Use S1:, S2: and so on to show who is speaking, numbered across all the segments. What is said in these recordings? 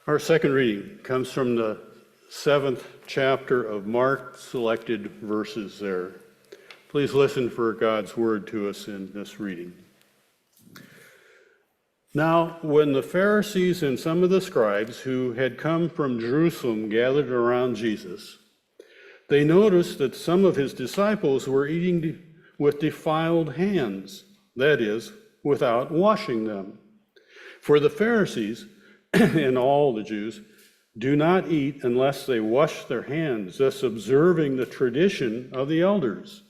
S1: Our second reading comes from the 7th chapter of Mark, selected verses there. Please listen for God's word to us in this reading. Now, when the Pharisees and some of the scribes who had come from Jerusalem gathered around Jesus, they noticed that some of his disciples were eating with defiled hands, that is, without washing them. For the Pharisees and all the Jews do not eat unless they wash their hands, thus observing the tradition of the elders.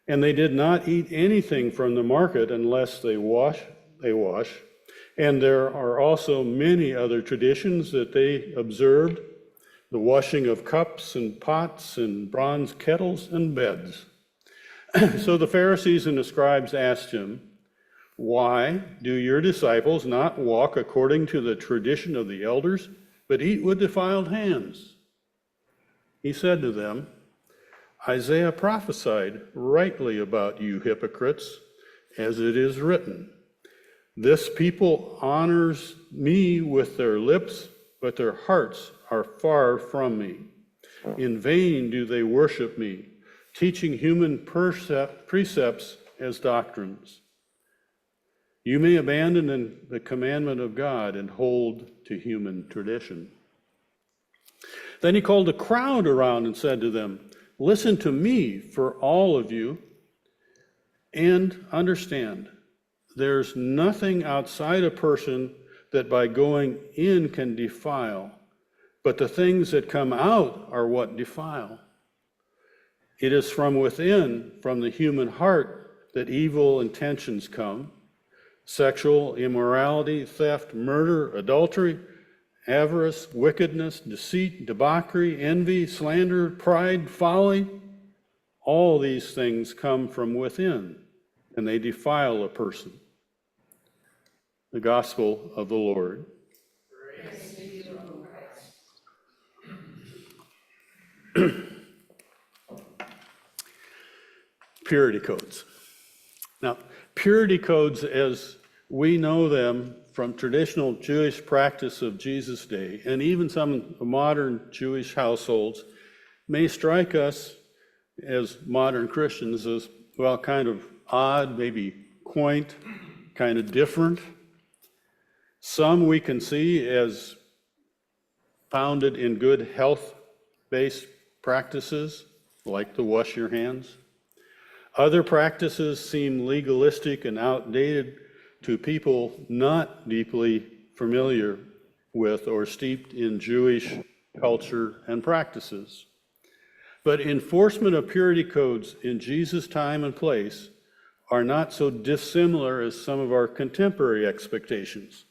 S1: And they did not eat anything from the market unless they wash. And there are also many other traditions that they observed, the washing of cups and pots and bronze kettles and beds. So the Pharisees and the scribes asked him, "Why do your disciples not walk according to the tradition of the elders, but eat with defiled hands?" He said to them, "Isaiah prophesied rightly about you hypocrites, as it is written, 'This people honors me with their lips, but their hearts are far from me. In vain do they worship me, teaching human precepts as doctrines. You may abandon the commandment of God and hold to human tradition.'" Then he called a crowd around and said to them, "Listen to me, for all of you, and understand. There's nothing outside a person that by going in can defile, but the things that come out are what defile. It is from within, from the human heart, that evil intentions come: sexual immorality, theft, murder, adultery, avarice, wickedness, deceit, debauchery, envy, slander, pride, folly. All these things come from within, and they defile a person." The Gospel of the Lord.
S2: Praise be to Christ.
S1: Purity codes. Now, purity codes as we know them from traditional Jewish practice of Jesus' day, and even some modern Jewish households, may strike us as modern Christians as, well, kind of odd, maybe quaint, kind of different. Some we can see as founded in good health-based practices, like the wash your hands. Other practices seem legalistic and outdated to people not deeply familiar with or steeped in Jewish culture and practices. But enforcement of purity codes in Jesus' time and place are not so dissimilar as some of our contemporary expectations.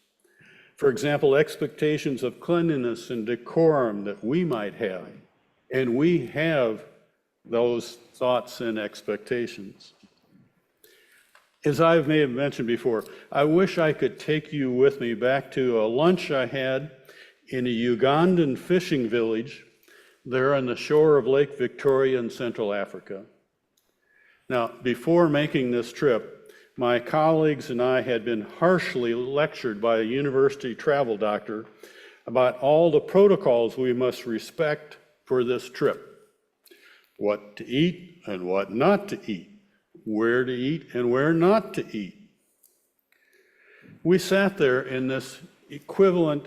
S1: For example, expectations of cleanliness and decorum that we might have, and we have those thoughts and expectations. As I may have mentioned before, I wish I could take you with me back to a lunch I had in a Ugandan fishing village there on the shore of Lake Victoria in Central Africa. Now, before making this trip, my colleagues and I had been harshly lectured by a university travel doctor about all the protocols we must respect for this trip: what to eat and what not to eat, where to eat and where not to eat. We sat there in this equivalent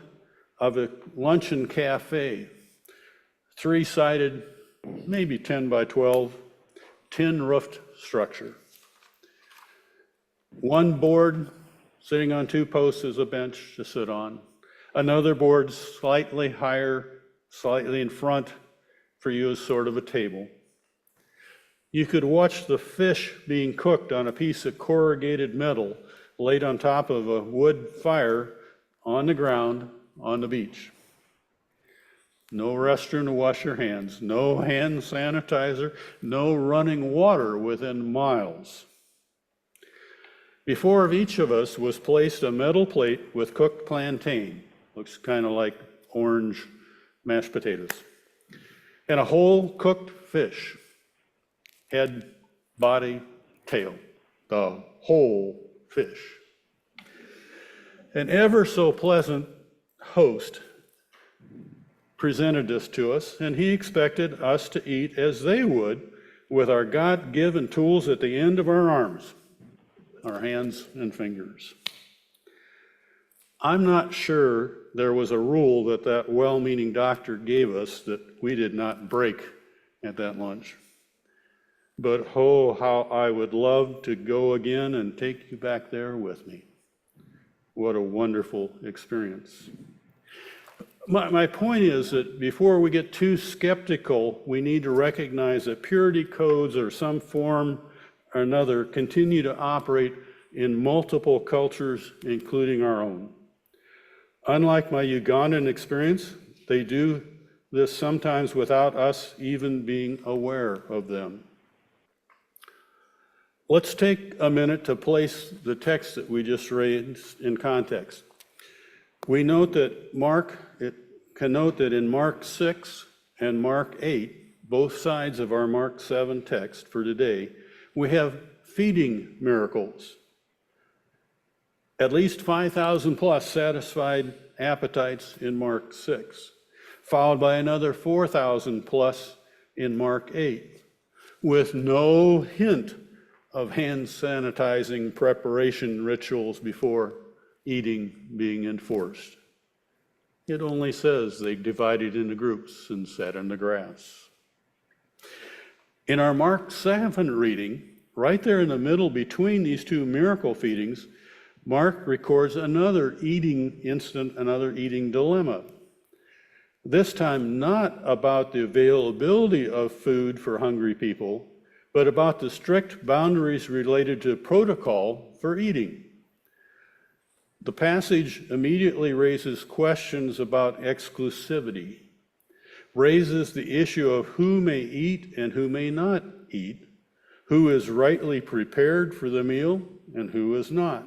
S1: of a luncheon cafe, three-sided, maybe 10 by 12, tin-roofed structure. One board sitting on two posts as a bench to sit on. Another board slightly higher, slightly in front for you as sort of a table. You could watch the fish being cooked on a piece of corrugated metal laid on top of a wood fire on the ground on the beach. No restroom to wash your hands, no hand sanitizer, no running water within miles. Before each of us was placed a metal plate with cooked plantain, looks kind of like orange mashed potatoes, and a whole cooked fish, head, body, tail, the whole fish. An ever so pleasant host presented this to us, and he expected us to eat as they would, with our God-given tools at the end of our arms, our hands and fingers. I'm not sure there was a rule that well-meaning doctor gave us that we did not break at that lunch. But oh, how I would love to go again and take you back there with me. What a wonderful experience. My point is that before we get too skeptical, we need to recognize that purity codes or some form or another continue to operate in multiple cultures, including our own. Unlike my Ugandan experience, they do this sometimes without us even being aware of them. Let's take a minute to place the text that we just read in context. We note that in Mark 6 and Mark 8, both sides of our Mark 7 text for today, we have feeding miracles. At least 5,000 plus satisfied appetites in Mark 6, followed by another 4,000 plus in Mark 8, with no hint of hand sanitizing preparation rituals before eating being enforced. It only says they divided into groups and sat in the grass. In our Mark 7 reading, right there in the middle between these two miracle feedings, Mark records another eating incident, another eating dilemma. This time not about the availability of food for hungry people, but about the strict boundaries related to protocol for eating. The passage immediately raises questions about exclusivity, raises the issue of who may eat and who may not eat, who is rightly prepared for the meal and who is not.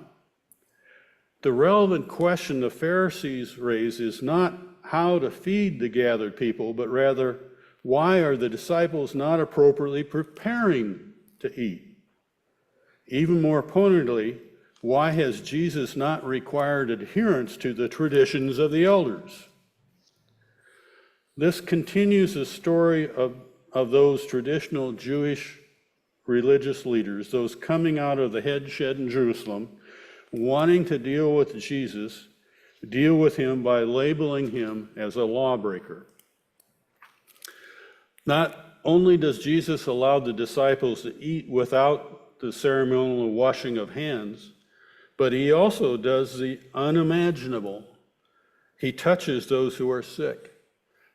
S1: The relevant question the Pharisees raise is not how to feed the gathered people, but rather, why are the disciples not appropriately preparing to eat? Even more pointedly, why has Jesus not required adherence to the traditions of the elders? This continues the story of those traditional Jewish religious leaders, those coming out of the headshed in Jerusalem, wanting to deal with Jesus, deal with him by labeling him as a lawbreaker. Not only does Jesus allow the disciples to eat without the ceremonial washing of hands, but he also does the unimaginable. He touches those who are sick.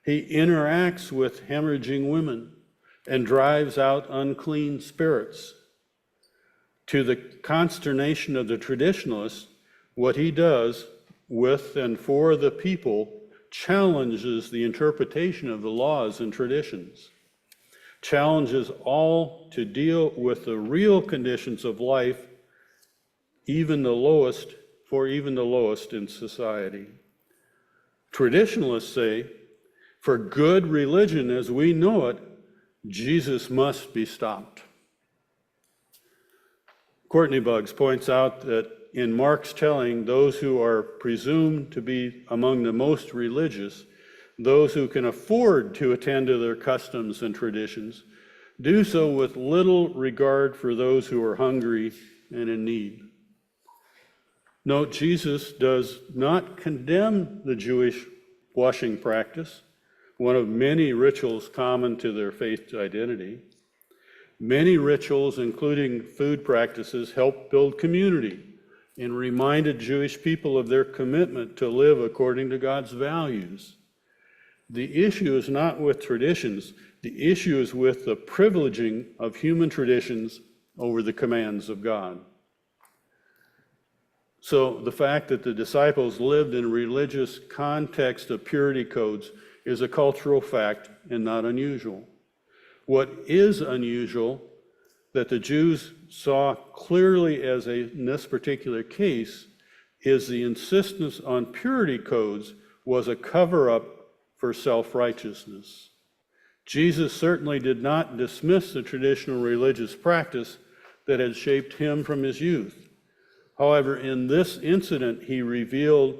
S1: He interacts with hemorrhaging women and drives out unclean spirits. To the consternation of the traditionalists, what he does with and for the people challenges the interpretation of the laws and traditions, challenges all to deal with the real conditions of life, even the lowest in society. Traditionalists say, for good religion as we know it, Jesus must be stopped. Courtney Buggs points out that in Mark's telling, those who are presumed to be among the most religious, those who can afford to attend to their customs and traditions, do so with little regard for those who are hungry and in need. Note, Jesus does not condemn the Jewish washing practice, one of many rituals common to their faith identity. Many rituals, including food practices, help build community and reminded Jewish people of their commitment to live according to God's values. The issue is not with traditions. The issue is with the privileging of human traditions over the commands of God. So the fact that the disciples lived in a religious context of purity codes is a cultural fact and not unusual. What is unusual that the Jews saw clearly in this particular case is the insistence on purity codes was a cover-up for self-righteousness. Jesus certainly did not dismiss the traditional religious practice that had shaped him from his youth. However, in this incident, he revealed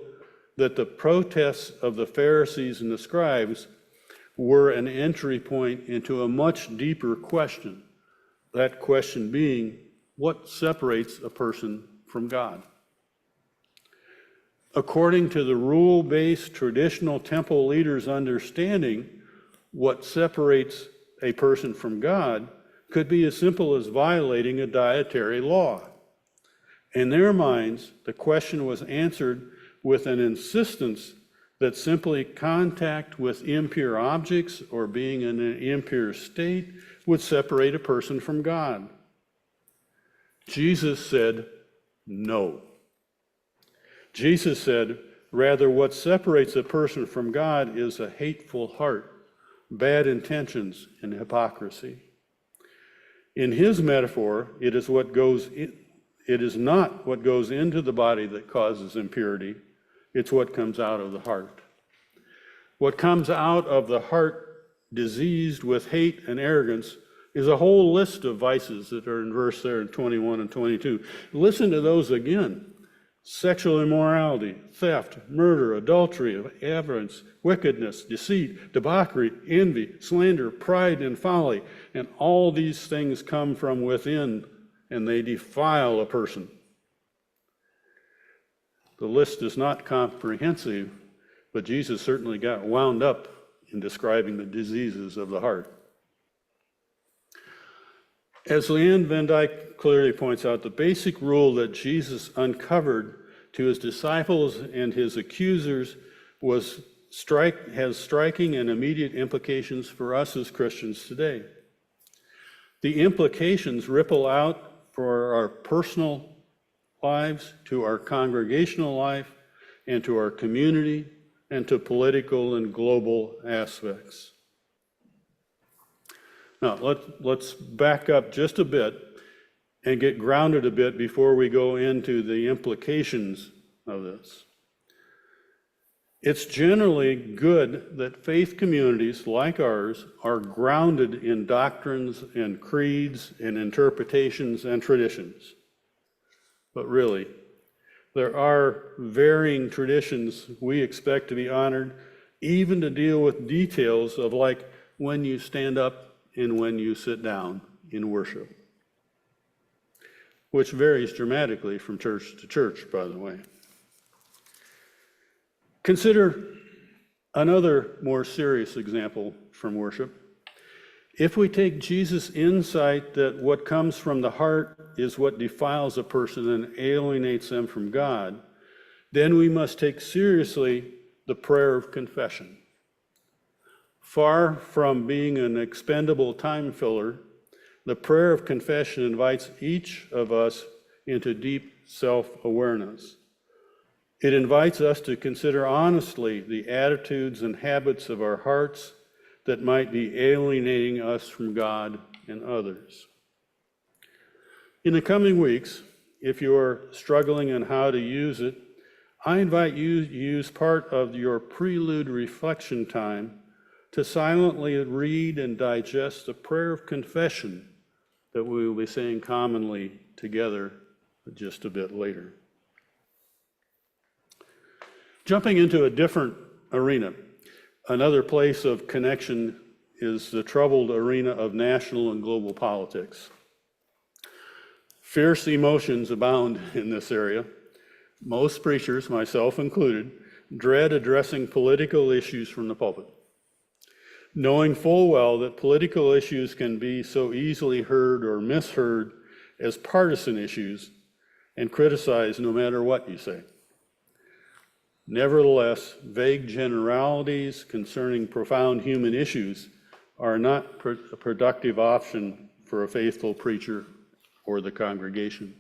S1: that the protests of the Pharisees and the scribes were an entry point into a much deeper question. That question being, what separates a person from God? According to the rule-based traditional temple leaders' understanding, what separates a person from God could be as simple as violating a dietary law. In their minds, the question was answered with an insistence that simply contact with impure objects or being in an impure state would separate a person from God. Jesus said, no. Jesus said, rather, what separates a person from God is a hateful heart, bad intentions, and hypocrisy. In his metaphor, it is not what goes into the body that causes impurity, it's what comes out of the heart. What comes out of the heart, diseased with hate and arrogance, is a whole list of vices that are in verse there in 21 and 22. Listen to those again. Sexual immorality, theft, murder, adultery, avarice, wickedness, deceit, debauchery, envy, slander, pride, and folly. And all these things come from within, and they defile a person. The list is not comprehensive, but Jesus certainly got wound up in describing the diseases of the heart. As Leanne Van Dyke clearly points out, the basic rule that Jesus uncovered to his disciples and his accusers has striking and immediate implications for us as Christians today. The implications ripple out for our personal lives, to our congregational life, and to our community, and to political and global aspects. Now, let's back up just a bit and get grounded a bit before we go into the implications of this. It's generally good that faith communities like ours are grounded in doctrines and creeds and interpretations and traditions. But really, there are varying traditions we expect to be honored, even to deal with details of like when you stand up and when you sit down in worship, which varies dramatically from church to church, by the way. Consider another more serious example from worship. If we take Jesus' insight that what comes from the heart is what defiles a person and alienates them from God, then we must take seriously the prayer of confession. Far from being an expendable time filler, the prayer of confession invites each of us into deep self-awareness. It invites us to consider honestly the attitudes and habits of our hearts that might be alienating us from God and others. In the coming weeks, if you're struggling on how to use it, I invite you to use part of your prelude reflection time to silently read and digest the prayer of confession that we will be saying commonly together just a bit later. Jumping into a different arena, another place of connection is the troubled arena of national and global politics. Fierce emotions abound in this area. Most preachers, myself included, dread addressing political issues from the pulpit, knowing full well that political issues can be so easily heard or misheard as partisan issues and criticized no matter what you say. Nevertheless, vague generalities concerning profound human issues are not a productive option for a faithful preacher or the congregation.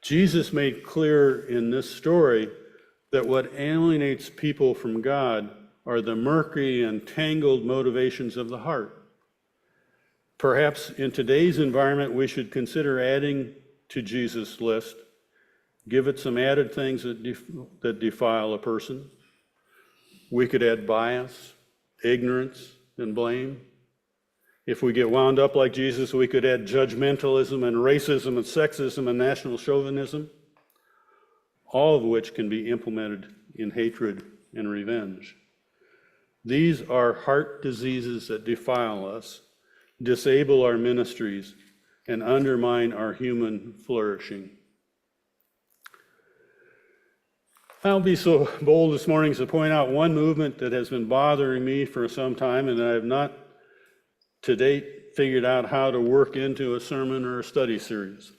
S1: Jesus made clear in this story that what alienates people from God are the murky and tangled motivations of the heart. Perhaps in today's environment, we should consider adding to Jesus' list, give it some added things that defile a person. We could add bias, ignorance, and blame. If we get wound up like Jesus, we could add judgmentalism and racism and sexism and national chauvinism, all of which can be implemented in hatred and revenge. These are heart diseases that defile us, disable our ministries, and undermine our human flourishing. I'll be so bold this morning as to point out one movement that has been bothering me for some time and I have not to date figured out how to work into a sermon or a study series.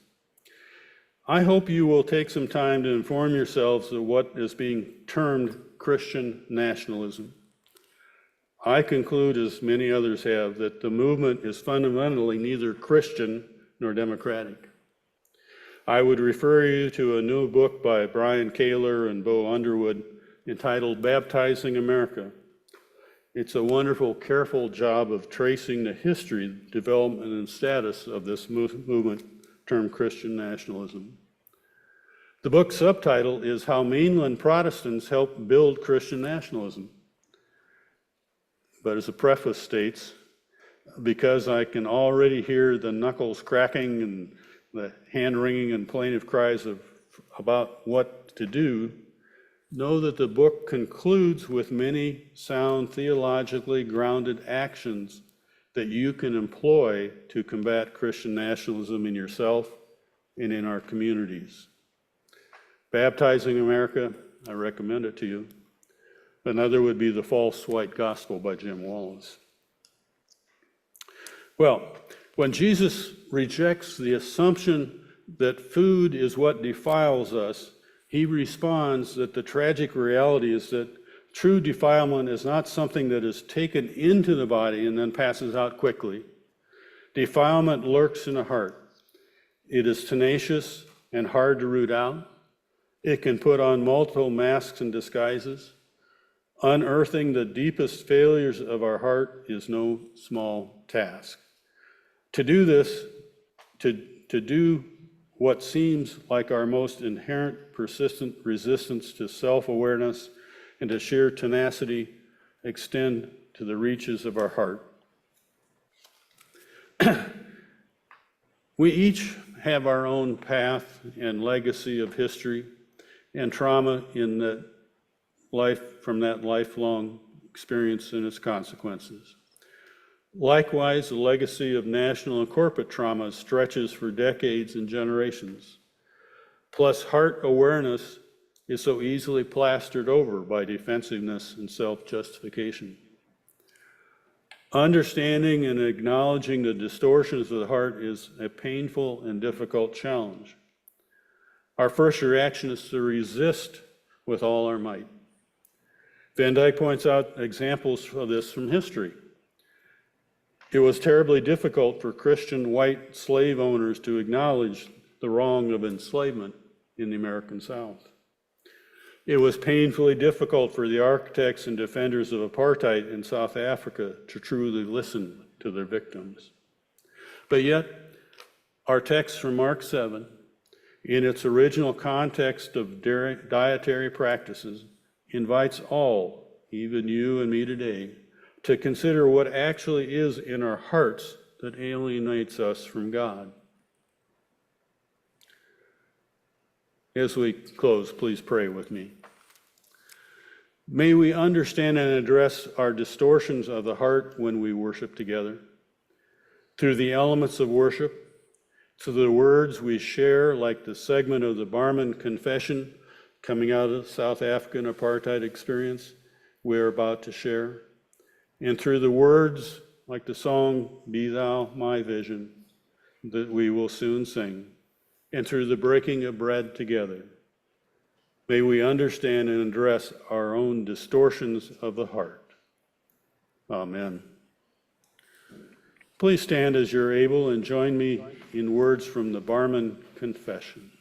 S1: I hope you will take some time to inform yourselves of what is being termed Christian nationalism. I conclude, as many others have, that the movement is fundamentally neither Christian nor democratic. I would refer you to a new book by Brian Kaler and Bo Underwood entitled Baptizing America. It's a wonderful, careful job of tracing the history, development, and status of this movement termed Christian nationalism. The book's subtitle is How Mainland Protestants Helped Build Christian Nationalism. But as the preface states, because I can already hear the knuckles cracking and the hand-wringing and plaintive cries about what to do, know that the book concludes with many sound, theologically grounded actions that you can employ to combat Christian nationalism in yourself and in our communities. Baptizing America, I recommend it to you. Another would be The False White Gospel by Jim Wallace. Well, when Jesus rejects the assumption that food is what defiles us, he responds that the tragic reality is that true defilement is not something that is taken into the body and then passes out quickly. Defilement lurks in the heart. It is tenacious and hard to root out. It can put on multiple masks and disguises. Unearthing the deepest failures of our heart is no small task. To do this, to do what seems like our most inherent, persistent resistance to self-awareness and to sheer tenacity extend to the reaches of our heart. We each have our own path and legacy of history and trauma in that life, from that lifelong experience and its consequences. Likewise, the legacy of national and corporate trauma stretches for decades and generations. Plus, heart awareness is so easily plastered over by defensiveness and self-justification. Understanding and acknowledging the distortions of the heart is a painful and difficult challenge. Our first reaction is to resist with all our might. Van Dyke points out examples of this from history. It was terribly difficult for Christian white slave owners to acknowledge the wrong of enslavement in the American South. It was painfully difficult for the architects and defenders of apartheid in South Africa to truly listen to their victims. But yet, our text from Mark 7, in its original context of dietary practices, invites all, even you and me today, to consider what actually is in our hearts that alienates us from God. As we close, please pray with me. May we understand and address our distortions of the heart when we worship together, through the elements of worship, through the words we share, like the segment of the Barman Confession coming out of the South African apartheid experience we're about to share, and through the words, like the song, Be Thou My Vision, that we will soon sing, and through the breaking of bread together, may we understand and address our own distortions of the heart. Amen. Please stand as you're able and join me in words from the Barman Confession.